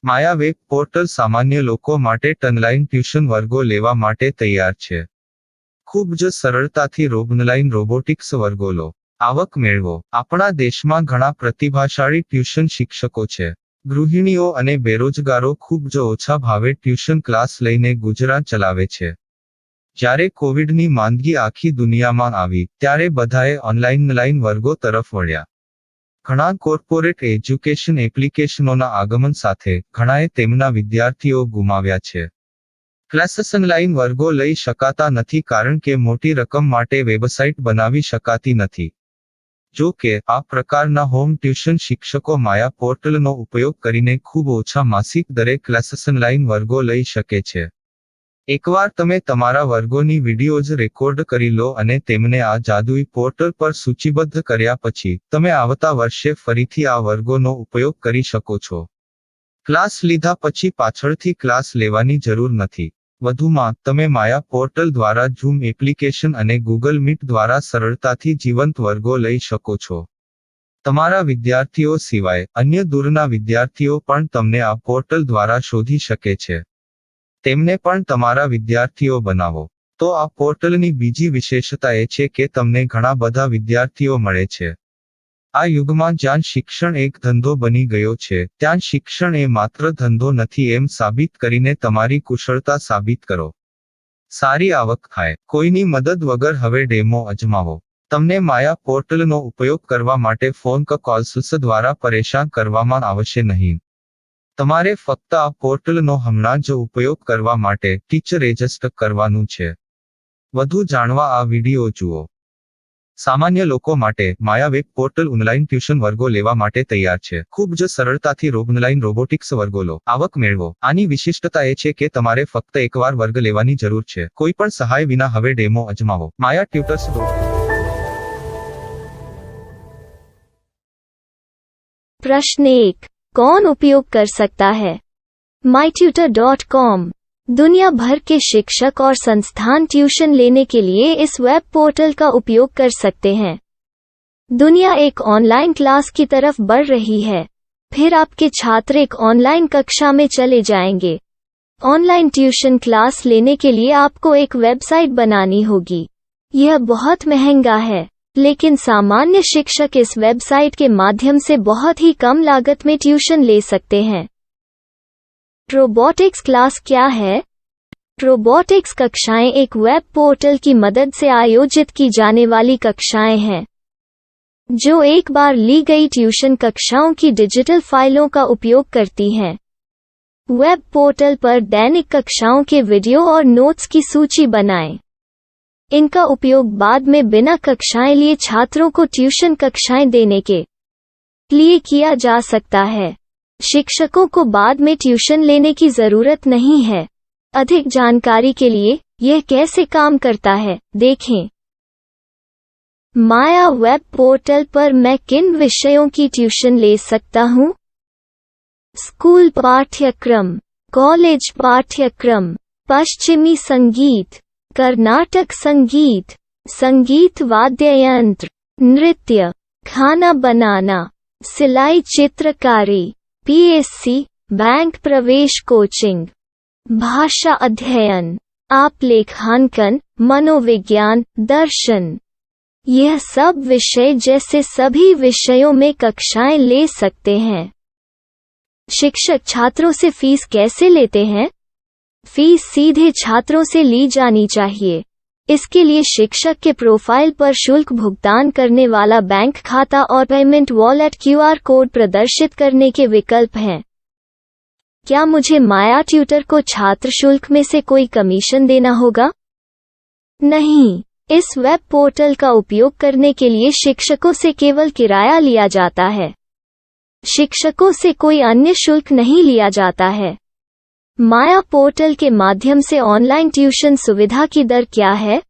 માયા web portal સામાન્ય લોકો માટે ઓનલાઈન ટ્યુશન વર્ગો લેવા માટે તૈયાર છે. ખૂબ જ સરળતાથી ઓનલાઈન રોબોટિક્સ વર્ગો લો, આવક મેળવો. આપણા દેશમાં ઘણા પ્રતિભાશાળી ટ્યુશન શિક્ષકો છે. ગૃહિણીઓ અને બેરોજગારો ખૂબ જ ઓછા ભાવે ટ્યુશન ક્લાસ લઈને ગુજરાન ચલાવે છે. જ્યારે કોવિડની માંદગી આખી દુનિયામાં આવી ત્યારે બધાએ ઓનલાઈન વર્ગો તરફ વળ્યા. ઘણા કોર્પોરેટ એજ્યુકેશન એપ્લિકેશનોના આગમન સાથે ઘણાએ તેમના વિદ્યાર્થીઓ ગુમાવ્યા છે. ક્લાસીસ ઓનલાઈન વર્ગો લઈ શકાતા નથી કારણ કે મોટી રકમ માટે વેબસાઇટ બનાવી શકાતી નથી. જો કે આ પ્રકારના હોમ ટ્યુશન શિક્ષકો માયા પોર્ટલનો ઉપયોગ કરીને ખૂબ ઓછા માસિક દરે ક્લાસીસ ઓનલાઈન વર્ગો લઈ શકે છે. એકવાર તમે તમારા વર્ગોની વિડીયોઝ રેકોર્ડ કરી લો અને તેમને આ જાદુઈ પોર્ટલ પર સૂચિબદ્ધ કર્યા પછી તમે આવતા વર્ષે ફરીથી આ વર્ગોનો ઉપયોગ કરી શકો છો. ક્લાસ લીધા પછી પાછળથી ક્લાસ લેવાની જરૂર નથી. વધુમાં તમે માયા પોર્ટલ દ્વારા ઝૂમ એપ્લિકેશન અને ગૂગલ મીટ દ્વારા સરળતાથી જીવંત વર્ગો લઈ શકો છો. તમારા વિદ્યાર્થીઓ સિવાય અન્ય દૂરના વિદ્યાર્થીઓ પણ તમને આ પોર્ટલ દ્વારા શોધી શકે છે. તેમને પણ તમારા વિદ્યાર્થીઓ બનાવો. તો આ પોર્ટલની બીજી વિશેષતા એ છે કે તમને ઘણા બધા વિદ્યાર્થીઓ મળે છે. આ યુગમાં જ્યાં શિક્ષણ એક ધંધો બની ગયો છે ત્યાં શિક્ષણ એ માત્ર ધંધો નથી એમ સાબિત કરીને તમારી કુશળતા સાબિત કરો. સારી આવક થાય. કોઈની મદદ વગર હવે ડેમો અજમાવો. તમને માયા પોર્ટલનો ઉપયોગ કરવા માટે ફોન કોલ્સ દ્વારા પરેશાન કરવામાં આવશે નહીં. તમારે ફક્ત આ પોર્ટલનો હમણાં જ ઉપયોગ કરવા માટે ટીચર રજિસ્ટર કરવાનું છે. વધુ જાણવા આ વિડિયો જુઓ. સામાન્ય લોકો માટે માયા વેબ પોર્ટલ ઓનલાઈન ટ્યુશન વર્ગો લેવા માટે તૈયાર છે. ખૂબ જ સરળતાથી ઓનલાઈન રોબોટિક્સ વર્ગો લો, આવક મેળવો. આની વિશિષ્ટતા એ છે કે તમારે ફક્ત એકવાર વર્ગ લેવાની જરૂર છે. કોઈ પણ સહાય વિના હવે ડેમો અજમાવો. માયા ટ્યુટર્સ. प्रश्न 1. कौन उपयोग कर सकता है? mytutor.com दुनिया भर के शिक्षक और संस्थान ट्यूशन लेने के लिए इस वेब पोर्टल का उपयोग कर सकते हैं. दुनिया एक ऑनलाइन क्लास की तरफ बढ़ रही है. फिर आपके छात्र एक ऑनलाइन कक्षा में चले जाएंगे. ऑनलाइन ट्यूशन क्लास लेने के लिए आपको एक वेबसाइट बनानी होगी. यह बहुत महंगा है, लेकिन सामान्य शिक्षक इस वेबसाइट के माध्यम से बहुत ही कम लागत में ट्यूशन ले सकते हैं. रोबोटिक्स क्लास क्या है? रोबोटिक्स कक्षाएं एक वेब पोर्टल की मदद से आयोजित की जाने वाली कक्षाएं हैं, जो एक बार ली गई ट्यूशन कक्षाओं की डिजिटल फाइलों का उपयोग करती हैं. वेब पोर्टल पर दैनिक कक्षाओं के वीडियो और नोट्स की सूची बनाएं. इनका उपयोग बाद में बिना कक्षाएं लिए छात्रों को ट्यूशन कक्षाएं देने के लिए किया जा सकता है. शिक्षकों को बाद में ट्यूशन लेने की जरूरत नहीं है. अधिक जानकारी के लिए यह कैसे काम करता है देखें. माया वेब पोर्टल पर मैं किन विषयों की ट्यूशन ले सकता हूँ? स्कूल पाठ्यक्रम, कॉलेज पाठ्यक्रम, पश्चिमी संगीत, कर्नाटक संगीत, संगीत वाद्य यंत्र, नृत्य, खाना बनाना, सिलाई चित्रकारी, पीएससी, बैंक प्रवेश कोचिंग, भाषा अध्ययन, आलेखांकन, मनोविज्ञान, दर्शन. यह सब विषय जैसे सभी विषयों में कक्षाएं ले सकते हैं. शिक्षक छात्रों से फीस कैसे लेते हैं? फीस सीधे छात्रों से ली जानी चाहिए. इसके लिए शिक्षक के प्रोफाइल पर शुल्क भुगतान करने वाला बैंक खाता और पेमेंट वॉलेट क्यूआर कोड प्रदर्शित करने के विकल्प हैं. क्या मुझे माया ट्यूटर को छात्र शुल्क में से कोई कमीशन देना होगा? नहीं. इस वेब पोर्टल का उपयोग करने के लिए शिक्षकों से केवल किराया लिया जाता है. शिक्षकों से कोई अन्य शुल्क नहीं लिया जाता है. माया पोर्टल के माध्यम से ऑनलाइन ट्यूशन सुविधा की दर क्या है?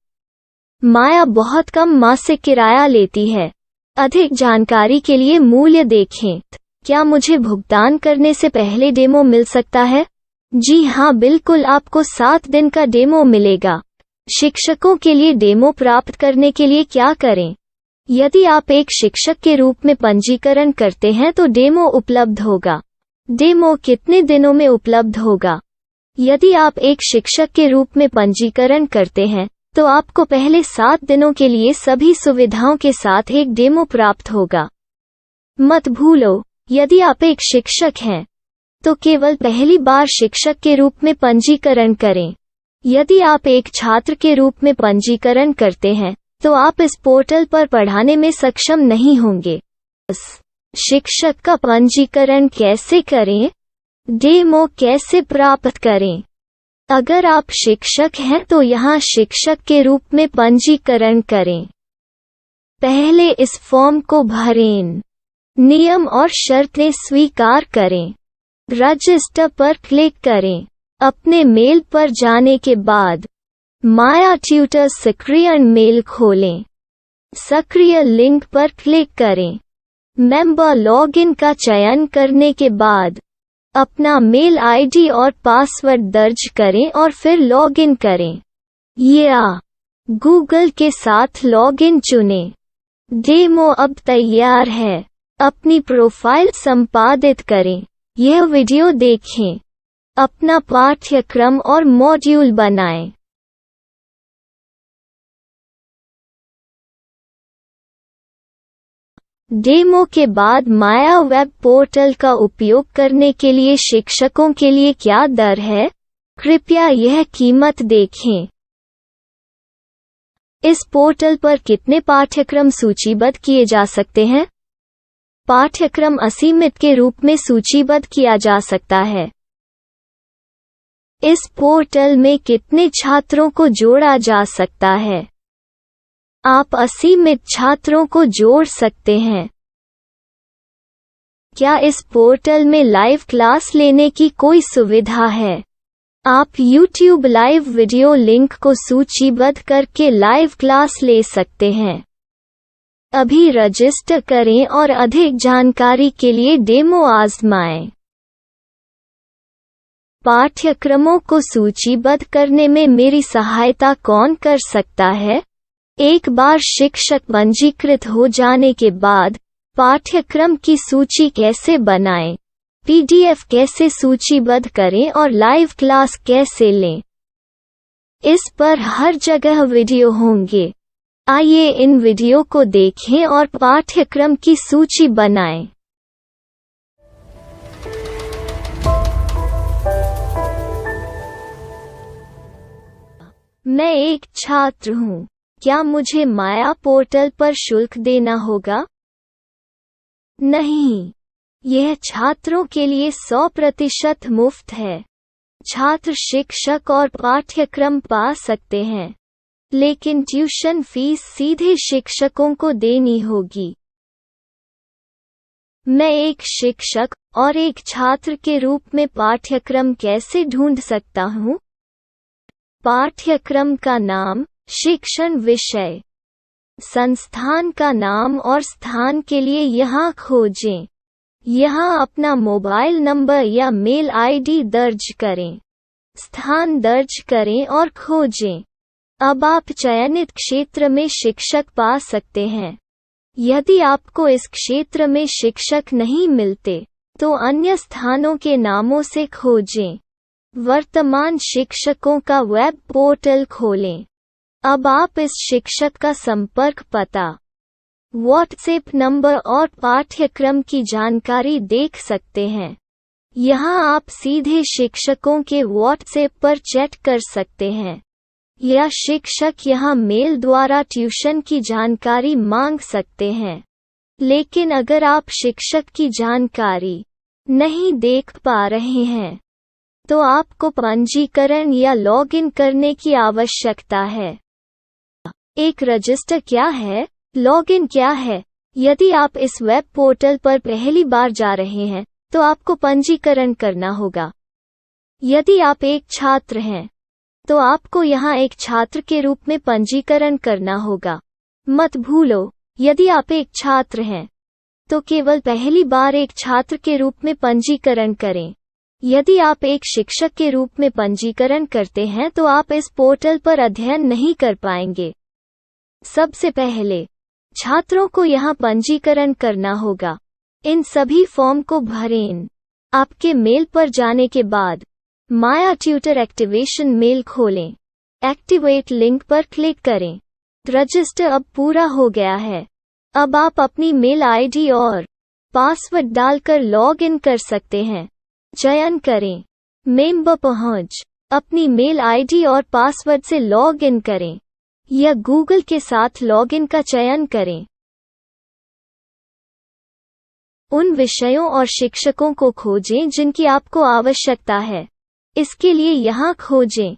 माया बहुत कम मासिक किराया लेती है. अधिक जानकारी के लिए मूल्य देखें. क्या मुझे भुगतान करने से पहले डेमो मिल सकता है? जी हाँ, बिल्कुल. आपको 7 दिन का डेमो मिलेगा. शिक्षकों के लिए डेमो प्राप्त करने के लिए क्या करें? यदि आप एक शिक्षक के रूप में पंजीकरण करते हैं तो डेमो उपलब्ध होगा. डेमो कितने दिनों में उपलब्ध होगा? यदि आप एक शिक्षक के रूप में पंजीकरण करते हैं, तो आपको पहले 7 दिनों के लिए सभी सुविधाओं के साथ एक डेमो प्राप्त होगा। मत भूलो, यदि आप एक शिक्षक हैं, तो केवल पहली बार शिक्षक के रूप में पंजीकरण करें। यदि आप एक छात्र के रूप में पंजीकरण करते हैं, तो आप इस पोर्टल पर पढ़ाने में सक्षम नहीं होंगे। शिक्षक का पंजीकरण कैसे करें? डेमो कैसे प्राप्त करें? अगर आप शिक्षक हैं तो यहाँ शिक्षक के रूप में पंजीकरण करें। पहले इस फॉर्म को भरें। नियम और शर्तें स्वीकार करें। रजिस्टर पर क्लिक करें। अपने मेल पर जाने के बाद माया ट्यूटर सक्रिय मेल खोलें। सक्रिय लिंक पर क्लिक करें। मेंबर लॉगिन का चयन करने के बाद अपना मेल आईडी और पासवर्ड दर्ज करें और फिर लॉगिन करें या गूगल के साथ लॉगिन चुनें। डेमो अब तैयार है। अपनी प्रोफाइल संपादित करें। यह वीडियो देखें। अपना पाठ्यक्रम और मॉड्यूल बनाएं। डेमो के बाद माया वेब पोर्टल का उपयोग करने के लिए शिक्षकों के लिए क्या दर है? कृपया यह कीमत देखें। इस पोर्टल पर कितने पाठ्यक्रम सूचीबद्ध किए जा सकते हैं? पाठ्यक्रम असीमित के रूप में सूचीबद्ध किया जा सकता है। इस पोर्टल में कितने छात्रों को जोड़ा जा सकता है? आप असीमित छात्रों को जोड़ सकते हैं। क्या इस पोर्टल में लाइव क्लास लेने की कोई सुविधा है? आप YouTube लाइव वीडियो लिंक को सूचीबद्ध करके लाइव क्लास ले सकते हैं। अभी रजिस्टर करें और अधिक जानकारी के लिए डेमो आजमाएं। पाठ्यक्रमों को सूचीबद्ध करने में मेरी सहायता कौन कर सकता है? एक बार शिक्षक पंजीकृत हो जाने के बाद पाठ्यक्रम की सूची कैसे बनाएं, PDF कैसे सूचीबद्ध करें और लाइव क्लास कैसे लें, इस पर हर जगह वीडियो होंगे। आइए इन वीडियो को देखें और पाठ्यक्रम की सूची बनाएं। मैं एक छात्र हूँ। क्या मुझे माया पोर्टल पर शुल्क देना होगा? नहीं, यह छात्रों के लिए 100% मुफ्त है। छात्र शिक्षक और पाठ्यक्रम पा सकते हैं, लेकिन ट्यूशन फीस सीधे शिक्षकों को देनी होगी। मैं एक शिक्षक और एक छात्र के रूप में पाठ्यक्रम कैसे ढूंढ सकता हूँ? पाठ्यक्रम का नाम, शिक्षण विषय, संस्थान का नाम और स्थान के लिए यहाँ खोजें। यहाँ अपना मोबाइल नंबर या मेल आईडी दर्ज करें। स्थान दर्ज करें और खोजें। अब आप चयनित क्षेत्र में शिक्षक पा सकते हैं। यदि आपको इस क्षेत्र में शिक्षक नहीं मिलते, तो अन्य स्थानों के नामों से खोजें। वर्तमान शिक्षकों का वेब पोर्टल खोलें। अब आप इस शिक्षक का संपर्क पता, व्हाट्सएप नंबर और पाठ्यक्रम की जानकारी देख सकते हैं। यहाँ आप सीधे शिक्षकों के व्हाट्सएप पर चैट कर सकते हैं, या शिक्षक यहाँ मेल द्वारा ट्यूशन की जानकारी मांग सकते हैं। लेकिन अगर आप शिक्षक की जानकारी नहीं देख पा रहे हैं, तो आपको पंजीकरण या लॉगिन करने की आवश्यकता है। एक रजिस्टर क्या है? लॉगिन क्या है? यदि आप इस वेब पोर्टल पर पहली बार जा रहे हैं, तो आपको पंजीकरण करना होगा। यदि आप एक छात्र हैं, तो आपको यहाँ एक छात्र के रूप में पंजीकरण करना होगा। मत भूलो, यदि आप एक छात्र हैं, तो केवल पहली बार एक छात्र के रूप में पंजीकरण करें। यदि आप एक शिक्षक के रूप में पंजीकरण करते हैं तो आप इस पोर्टल पर अध्ययन नहीं कर पाएंगे। सबसे पहले छात्रों को यहाँ पंजीकरण करना होगा। इन सभी फॉर्म को भरें। आपके मेल पर जाने के बाद माया ट्यूटर एक्टिवेशन मेल खोलें। एक्टिवेट लिंक पर क्लिक करें। रजिस्टर अब पूरा हो गया है। अब आप अपनी मेल आईडी और पासवर्ड डालकर लॉग इन कर सकते हैं। चयन करें मेंबर पहुंच। अपनी मेल आईडी और पासवर्ड से लॉग इन करें या गूगल के साथ लॉग इन का चयन करें। उन विषयों और शिक्षकों को खोजें जिनकी आपको आवश्यकता है। इसके लिए यहाँ खोजें।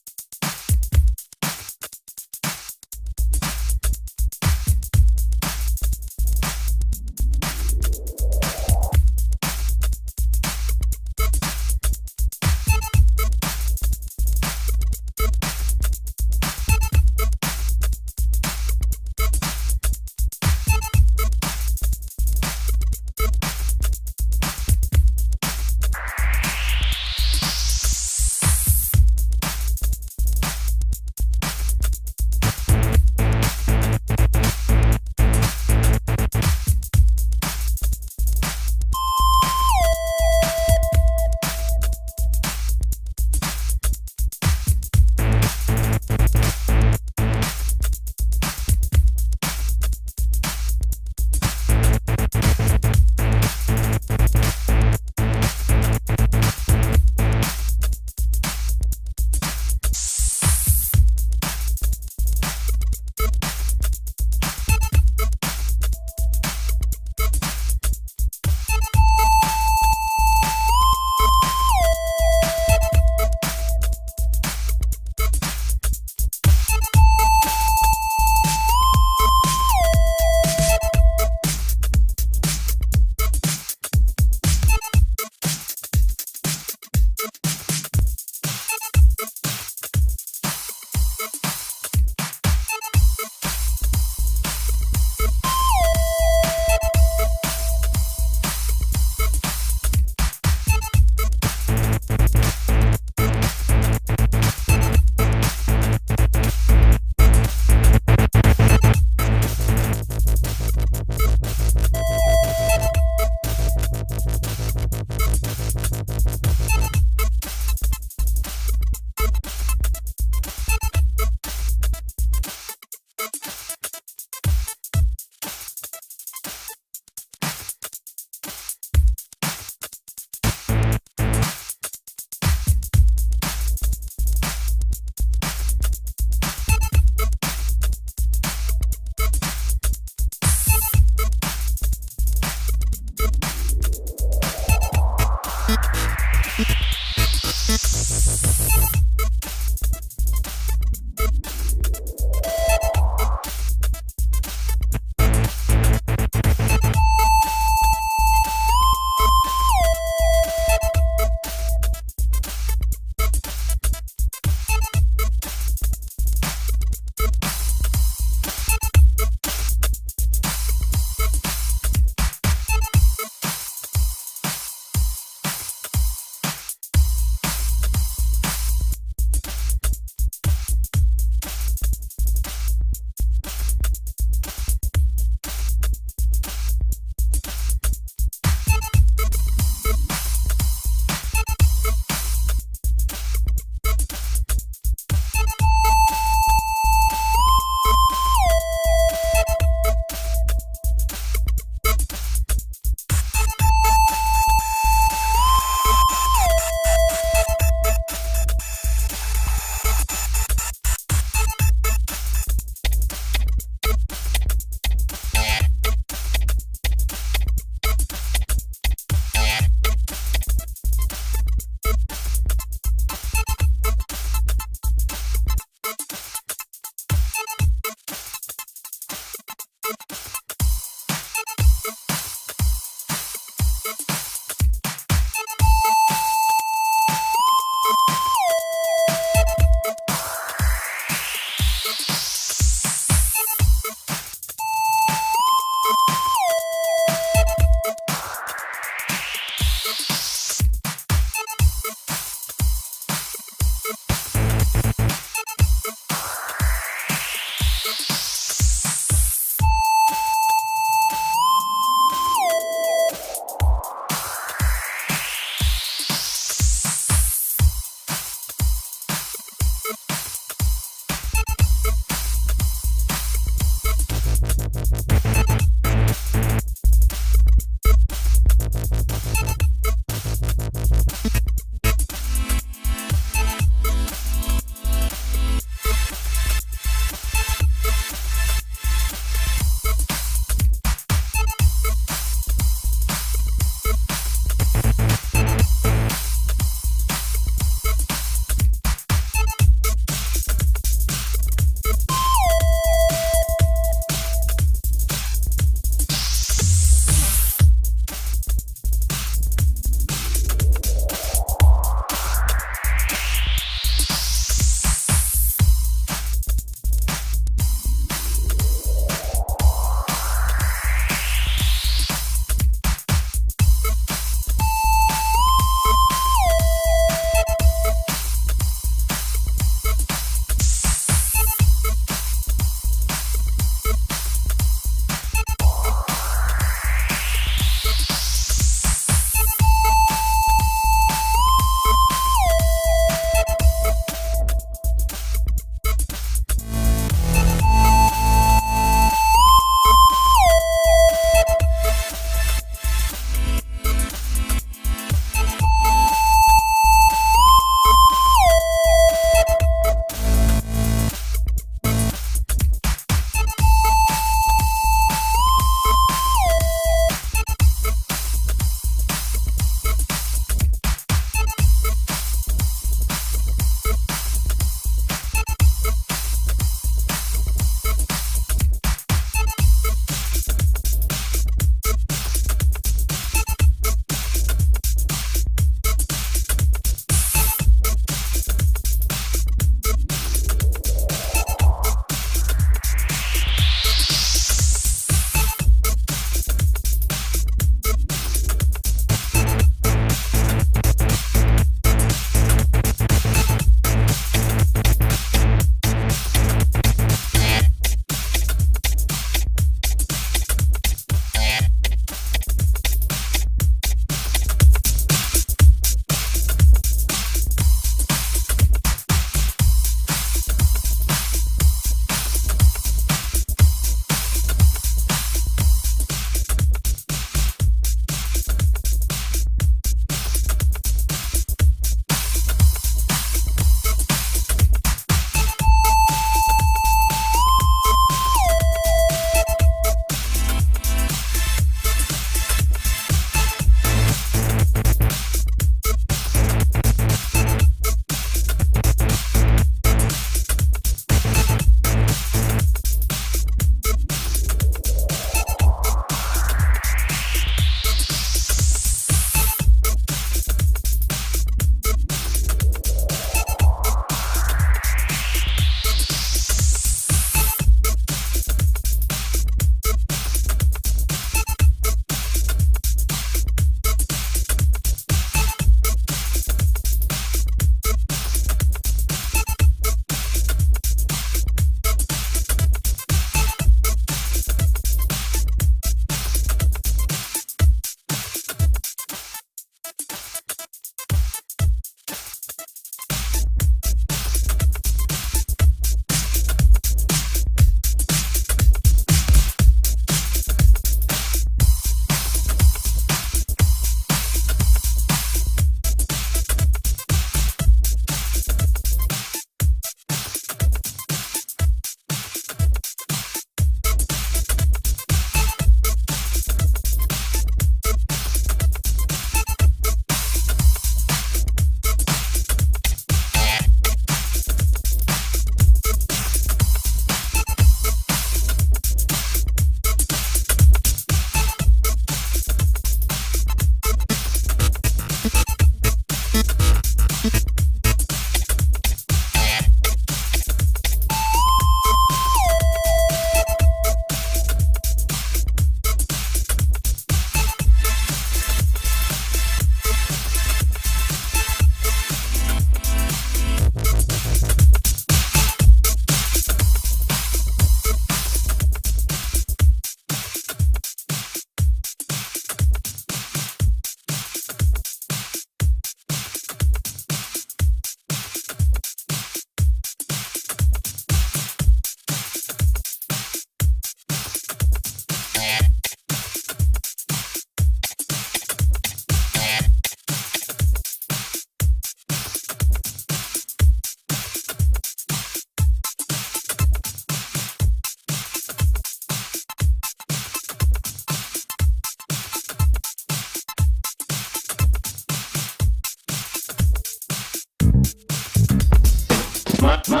My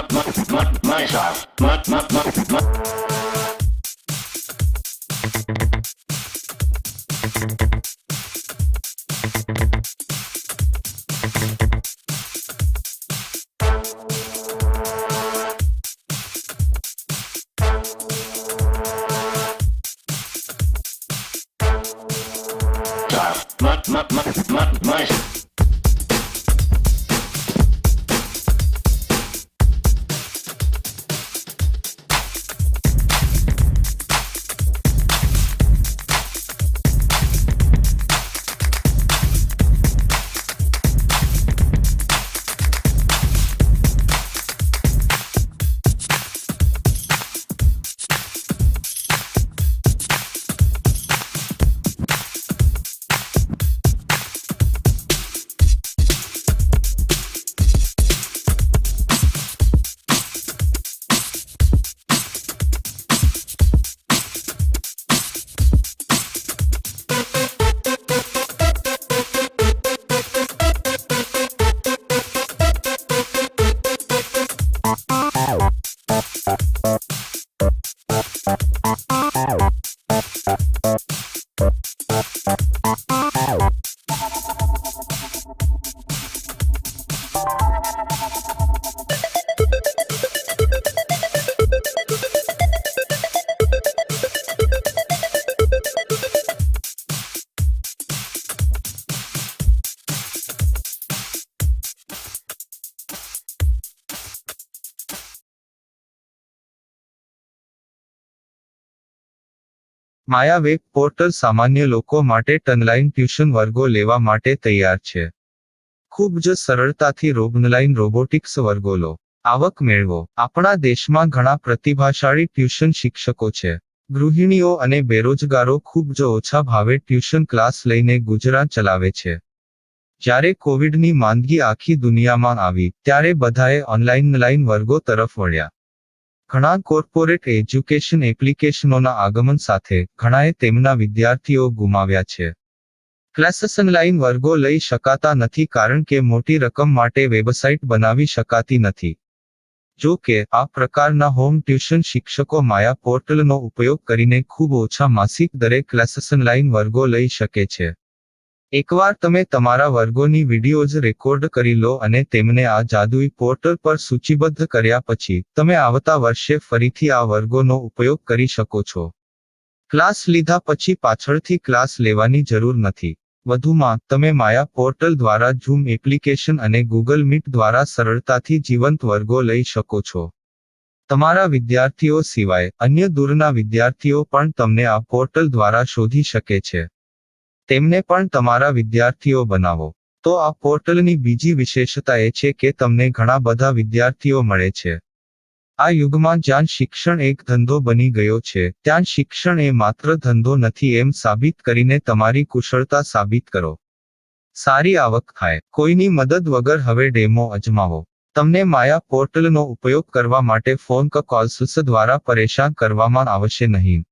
style. My Maya web portal સામાન્ય લોકો માટે ઓનલાઈન ટ્યુશન વર્ગો લેવા માટે તૈયાર છે. ખૂબ જ સરળતાથી ઓનલાઈન રોબોટિક્સ વર્ગો લો. આવક મેળવો. આપણા દેશમાં ઘણા પ્રતિભાશાળી ટ્યુશન શિક્ષકો છે. ગૃહિણીઓ અને બેરોજગારો ખૂબ જ ઓછા ભાવે ટ્યુશન ક્લાસ લઈને ગુજરાન ચલાવે છે. જ્યારે કોવિડની માંદગી આખી દુનિયામાં આવી ત્યારે બધાએ ઓનલાઈન વર્ગો તરફ વળ્યા. ઘણા કોર્પોરેટ એજ્યુકેશન એપ્લિકેશનોના આગમન સાથે ઘણાએ તેમના વિદ્યાર્થીઓ ગુમાવ્યા છે. ક્લાસીસ ઓનલાઈન વર્ગો લઈ શકાતા નથી કારણ કે મોટી રકમ માટે વેબસાઇટ બનાવી શકાતી નથી. જો કે આ પ્રકારના હોમ ટ્યુશન શિક્ષકો માયા પોર્ટલનો ઉપયોગ કરીને ખૂબ ઓછા માસિક દરે ક્લાસીસ ઓનલાઈન વર્ગો લઈ શકે છે. એકવાર તમે તમારા વર્ગોની વિડીયોઝ રેકોર્ડ કરી લો અને તેમને આ જાદુઈ પોર્ટલ પર સૂચિબદ્ધ કર્યા પછી તમે આવતા વર્ષે ફરીથી આ વર્ગોનો ઉપયોગ કરી શકો છો. ક્લાસ લીધા પછી પાછળથી ક્લાસ લેવાની જરૂર નથી. વધુમાં તમે માયા પોર્ટલ દ્વારા ઝૂમ એપ્લિકેશન અને ગૂગલ મીટ દ્વારા સરળતાથી જીવંત વર્ગો લઈ શકો છો. તમારા વિદ્યાર્થીઓ સિવાય અન્ય દૂરના વિદ્યાર્થીઓ પણ તમને આ પોર્ટલ દ્વારા શોધી શકે છે. તેમને પણ તમારા વિદ્યાર્થીઓ બનાવો. તો આ પોર્ટલની બીજી વિશેષતા એ છે કે તમને ઘણા બધા વિદ્યાર્થીઓ મળે છે. આ યુગમાં જ્યાં શિક્ષણ એક ધંધો બની ગયો છે ત્યાં શિક્ષણ એ માત્ર ધંધો નથી એમ સાબિત કરીને તમારી કુશળતા સાબિત કરો. સારી આવક થાય. કોઈની મદદ વગર હવે ડેમો અજમાવો. તમને માયા પોર્ટલનો ઉપયોગ કરવા માટે ફોન કોલ્સ દ્વારા પરેશાન કરવામાં આવશે નહીં.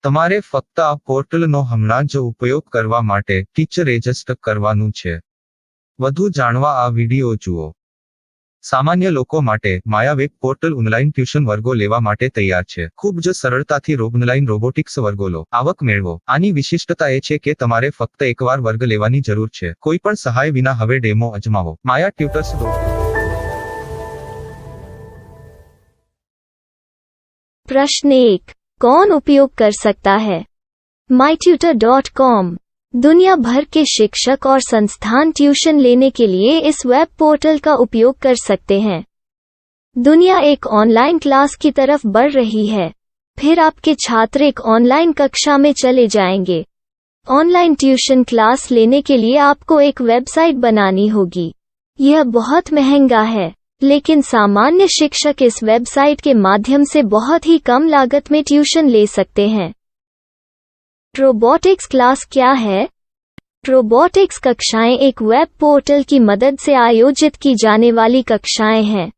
તમારે ફક્ત આ પોર્ટલનો હમણાં જ ઉપયોગ કરવા માટે ટીચર રજિસ્ટર કરવાનું છે. વધુ જાણવા આ વિડીયો જુઓ. સામાન્ય લોકો માટે માયા વેબ પોર્ટલ ઓનલાઈન ટ્યુશન વર્ગો લેવા માટે તૈયાર છે. ખૂબ જ સરળતાથી ઓનલાઈન રોબોટિક્સ વર્ગો લો. આવક મેળવો. આની વિશિષ્ટતા એ છે કે તમારે ફક્ત એકવાર વર્ગ લેવાની જરૂર છે. કોઈ પણ સહાય વિના હવે ડેમો અજમાવો. માયા ટ્યુટર્સ. प्रश्न 1. कौन उपयोग कर सकता है? mytutor.com दुनिया भर के शिक्षक और संस्थान ट्यूशन लेने के लिए इस वेब पोर्टल का उपयोग कर सकते हैं. दुनिया एक ऑनलाइन क्लास की तरफ बढ़ रही है. फिर आपके छात्र एक ऑनलाइन कक्षा में चले जाएंगे. ऑनलाइन ट्यूशन क्लास लेने के लिए आपको एक वेबसाइट बनानी होगी. यह बहुत महंगा है, लेकिन सामान्य शिक्षक इस वेबसाइट के माध्यम से बहुत ही कम लागत में ट्यूशन ले सकते हैं. रोबोटिक्स क्लास क्या है? रोबोटिक्स कक्षाएं एक वेब पोर्टल की मदद से आयोजित की जाने वाली कक्षाएं हैं,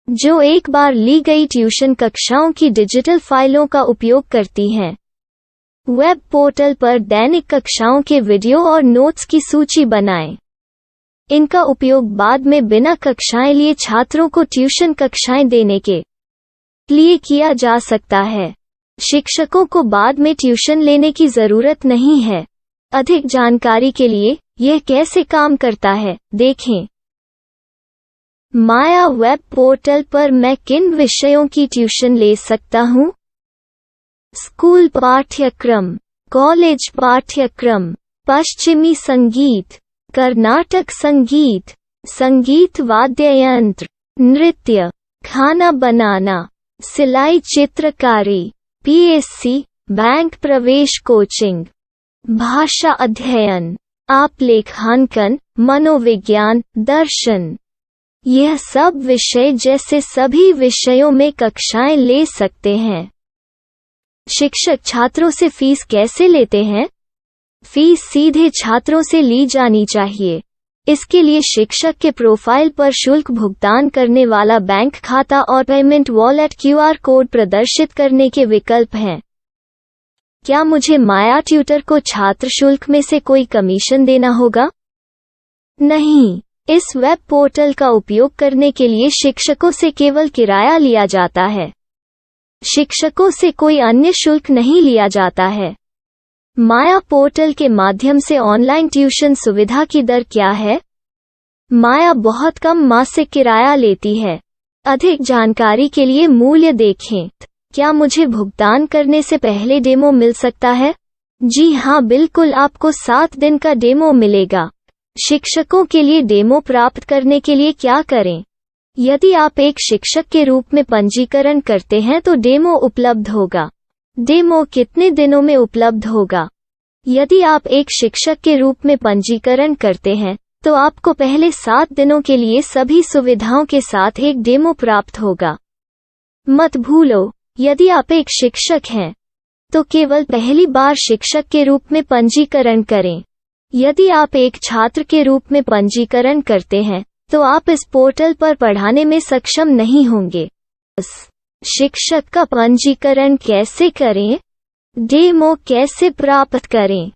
जो एक बार ली गई ट्यूशन कक्षाओं की डिजिटल फाइलों का उपयोग करती हैं. वेब पोर्टल पर दैनिक कक्षाओं के वीडियो और नोट्स की सूची बनाएं. इनका उपयोग बाद में बिना कक्षाएं लिए छात्रों को ट्यूशन कक्षाएं देने के लिए किया जा सकता है। शिक्षकों को बाद में ट्यूशन लेने की जरूरत नहीं है। अधिक जानकारी के लिए यह कैसे काम करता है, देखें। माया वेब पोर्टल पर मैं किन विषयों की ट्यूशन ले सकता हूँ? स्कूल पाठ्यक्रम, कॉलेज पाठ्यक्रम, पश्चिमी संगीत, कर्नाटक संगीत, संगीत वाद्य यंत्र, नृत्य, खाना बनाना, सिलाई चित्रकारी, पीएससी, बैंक प्रवेश कोचिंग, भाषा अध्ययन, आप लेखांकन, मनोविज्ञान, दर्शन। यह सब विषय जैसे सभी विषयों में कक्षाएं ले सकते हैं। शिक्षक छात्रों से फीस कैसे लेते हैं? फीस सीधे छात्रों से ली जानी चाहिए। इसके लिए शिक्षक के प्रोफाइल पर शुल्क भुगतान करने वाला बैंक खाता और पेमेंट वॉलेट क्यूआर कोड प्रदर्शित करने के विकल्प हैं। क्या मुझे माया ट्यूटर को छात्र शुल्क में से कोई कमीशन देना होगा? नहीं। इस वेब पोर्टल का उपयोग करने के लिए शिक्षकों से केवल किराया लिया जाता है। शिक्षकों से कोई अन्य शुल्क नहीं लिया जाता है। माया पोर्टल के माध्यम से ऑनलाइन ट्यूशन सुविधा की दर क्या है? माया बहुत कम मासिक किराया लेती है। अधिक जानकारी के लिए मूल्य देखें। क्या मुझे भुगतान करने से पहले डेमो मिल सकता है? जी हाँ, बिल्कुल, आपको 7 दिन का डेमो मिलेगा। शिक्षकों के लिए डेमो प्राप्त करने के लिए क्या करें? यदि आप एक शिक्षक के रूप में पंजीकरण करते हैं तो डेमो उपलब्ध होगा। डेमो कितने दिनों में उपलब्ध होगा? यदि आप एक शिक्षक के रूप में पंजीकरण करते हैं तो आपको पहले 7 दिनों के लिए सभी सुविधाओं के साथ एक डेमो प्राप्त होगा। मत भूलो, यदि आप एक शिक्षक हैं तो केवल पहली बार शिक्षक के रूप में पंजीकरण करें। यदि आप एक छात्र के रूप में पंजीकरण करते हैं तो आप इस पोर्टल पर पढ़ाने में सक्षम नहीं होंगे। शिक्षक का पंजीकरण कैसे करें? डेमो कैसे प्राप्त करें?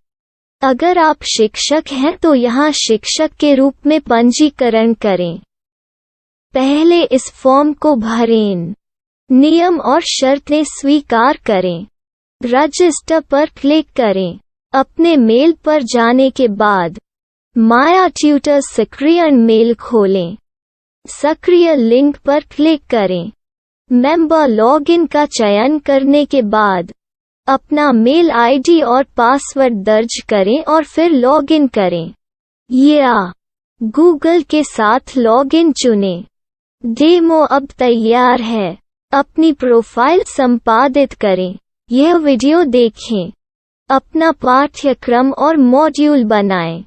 अगर आप शिक्षक हैं तो यहाँ शिक्षक के रूप में पंजीकरण करें। पहले इस फॉर्म को भरें। नियम और शर्तें स्वीकार करें। रजिस्टर पर क्लिक करें। अपने मेल पर जाने के बाद माया ट्यूटर सक्रिय मेल खोलें। सक्रिय लिंक पर क्लिक करें। मेंबर लॉगिन का चयन करने के बाद अपना मेल आईडी और पासवर्ड दर्ज करें और फिर लॉगिन करें या गूगल के साथ लॉगिन चुनें। डेमो अब तैयार है। अपनी प्रोफाइल संपादित करें। यह वीडियो देखें। अपना पाठ्यक्रम और मॉड्यूल बनाएं।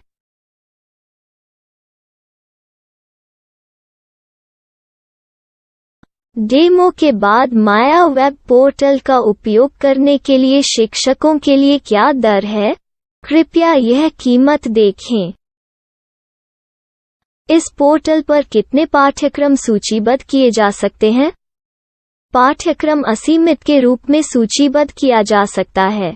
डेमो के बाद माया वेब पोर्टल का उपयोग करने के लिए शिक्षकों के लिए क्या दर है? कृपया यह कीमत देखें। इस पोर्टल पर कितने पाठ्यक्रम सूचीबद्ध किए जा सकते हैं? पाठ्यक्रम असीमित के रूप में सूचीबद्ध किया जा सकता है।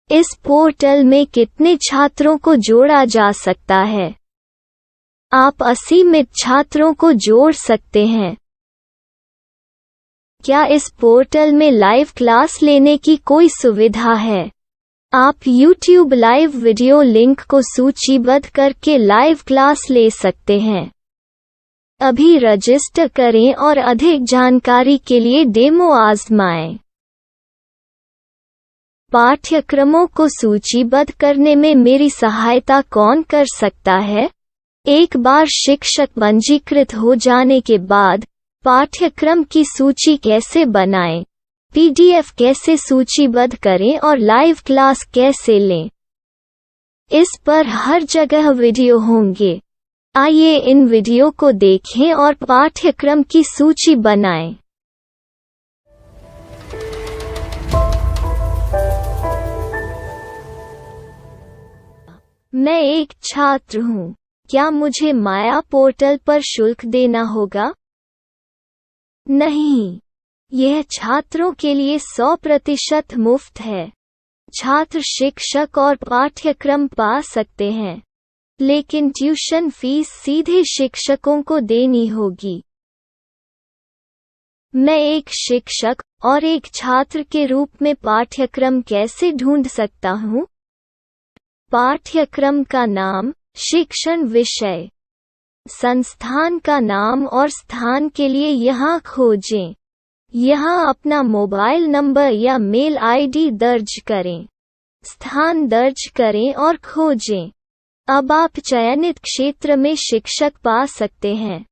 इस पोर्टल में कितने छात्रों को जोड़ा जा सकता है? आप असीमित छात्रों को जोड़ सकते हैं। क्या इस पोर्टल में लाइव क्लास लेने की कोई सुविधा है? आप YouTube लाइव वीडियो लिंक को सूचीबद्ध करके लाइव क्लास ले सकते हैं। अभी रजिस्टर करें और अधिक जानकारी के लिए डेमो आजमाएं। पाठ्यक्रमों को सूचीबद्ध करने में मेरी सहायता कौन कर सकता है? एक बार शिक्षक पंजीकृत हो जाने के बाद पाठ्यक्रम की सूची कैसे बनाएं, PDF कैसे सूचीबद्ध करें और लाइव क्लास कैसे लें, इस पर हर जगह वीडियो होंगे। आइए इन वीडियो को देखें और पाठ्यक्रम की सूची बनाएं। मैं एक छात्र हूँ। क्या मुझे माया पोर्टल पर शुल्क देना होगा? नहीं, यह छात्रों के लिए 100% मुफ्त है। छात्र शिक्षक और पाठ्यक्रम पा सकते हैं। लेकिन ट्यूशन फीस सीधे शिक्षकों को देनी होगी। मैं एक शिक्षक और एक छात्र के रूप में पाठ्यक्रम कैसे ढूंढ सकता हूँ? पाठ्यक्रम का नाम, शिक्षण विषय, संस्थान का नाम और स्थान के लिए यहाँ खोजें। यहाँ अपना मोबाइल नंबर या मेल आईडी दर्ज करें। स्थान दर्ज करें और खोजें। अब आप चयनित क्षेत्र में शिक्षक पा सकते हैं।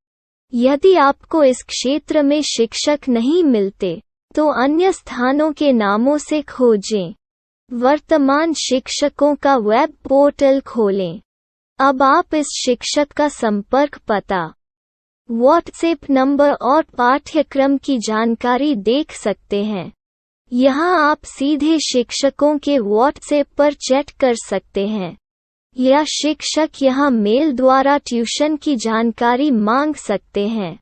यदि आपको इस क्षेत्र में शिक्षक नहीं मिलते, तो अन्य स्थानों के नामों से खोजें। वर्तमान शिक्षकों का वेब पोर्टल खोलें। अब आप इस शिक्षक का संपर्क पता, व्हाट्सएप नंबर और पाठ्यक्रम की जानकारी देख सकते हैं। यहाँ आप सीधे शिक्षकों के व्हाट्सएप पर चैट कर सकते हैं, या शिक्षक यहाँ मेल द्वारा ट्यूशन की जानकारी मांग सकते हैं।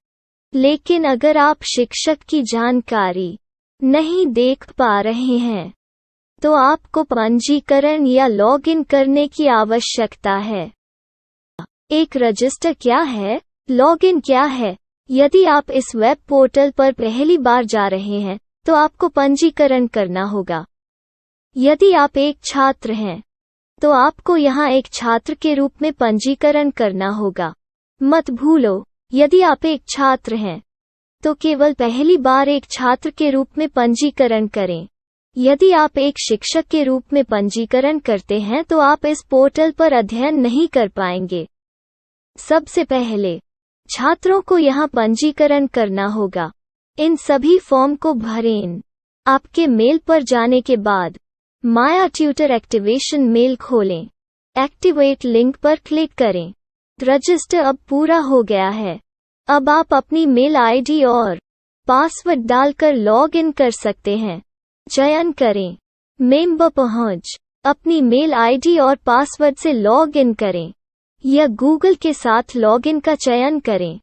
लेकिन अगर आप शिक्षक की जानकारी नहीं देख पा रहे हैं, तो आपको पंजीकरण या लॉगिन करने की आवश्यकता है। एक रजिस्टर क्या है? लॉगिन क्या है? यदि आप इस वेब पोर्टल पर पहली बार जा रहे हैं, तो आपको पंजीकरण करना होगा। यदि आप एक छात्र हैं, तो आपको यहाँ एक छात्र के रूप में पंजीकरण करना होगा। मत भूलो, यदि आप एक छात्र हैं, तो केवल पहली बार एक छात्र के रूप में पंजीकरण करें। यदि आप एक शिक्षक के रूप में पंजीकरण करते हैं, तो आप इस पोर्टल पर अध्ययन नहीं कर पाएंगे। सबसे पहले छात्रों को यहाँ पंजीकरण करना होगा। इन सभी फॉर्म को भरें। आपके मेल पर जाने के बाद माया ट्यूटर एक्टिवेशन मेल खोलें। एक्टिवेट लिंक पर क्लिक करें। रजिस्टर अब पूरा हो गया है। अब आप अपनी मेल आईडी और पासवर्ड डालकर लॉग इन कर सकते हैं। चयन करें मेंबर पहुंच। अपनी मेल आईडी और पासवर्ड से लॉग इन करें, या गूगल के साथ लॉगिन का चयन करें।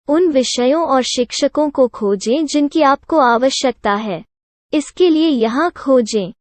उन विषयों और शिक्षकों को खोजें जिनकी आपको आवश्यकता है। इसके लिए यहाँ खोजें।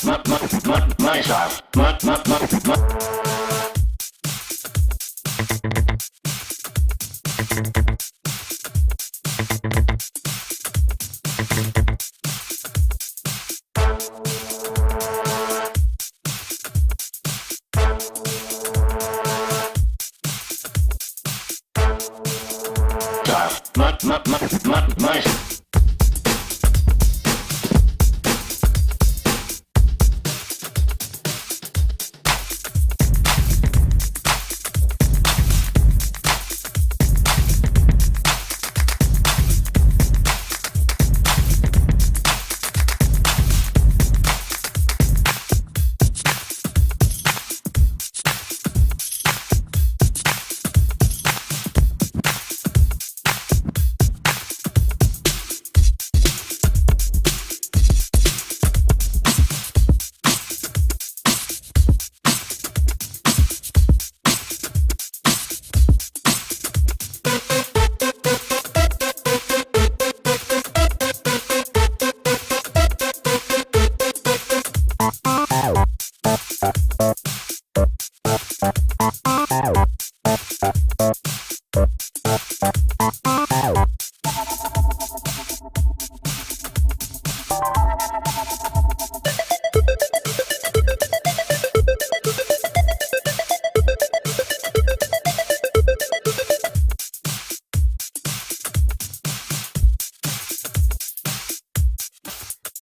my style. My